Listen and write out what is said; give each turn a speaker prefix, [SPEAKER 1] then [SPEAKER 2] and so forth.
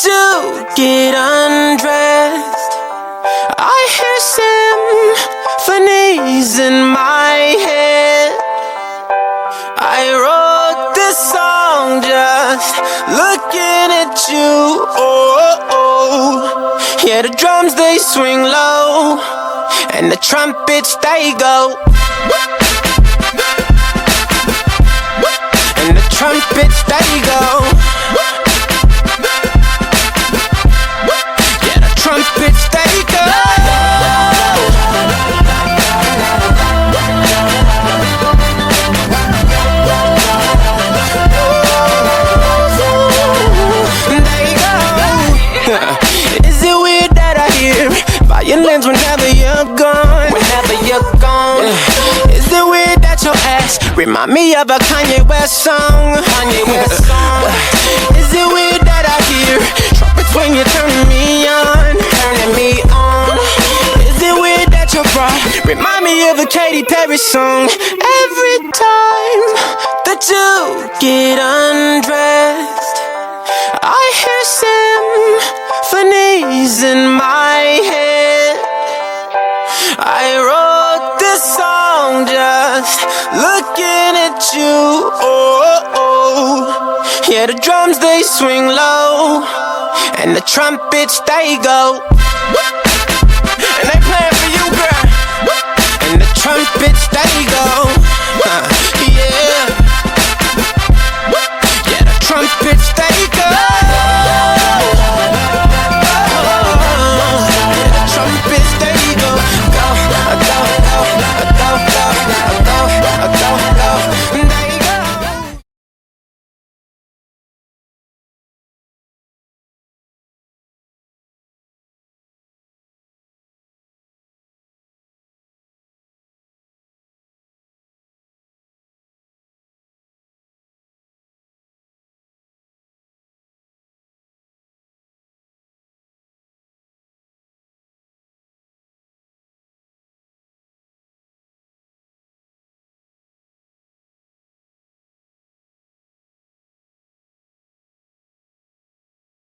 [SPEAKER 1] to get undressed. I hear symphonies in my head. I wrote this song just looking at you. Oh, yeah, the drums they swing low and the trumpets they go. And the trumpets they go. Yeah, the trumpets they go. Is it weird that I hear violins whenever you're gone? Whenever you're gone. Is it weird that your ass remind me of a Kanye West song? Kanye West song. Is it weird that I hear trumpets when you're turning me on? Turning me on. Is it weird that your bra remind me of a Katy Perry song? Every time that you get undressed, I hear symphonies in my head. I wrote this song just looking at you. Oh, yeah, the drums they swing low and the trumpets they go. And they playing for you, girl. And the trumpets they go. Yeah.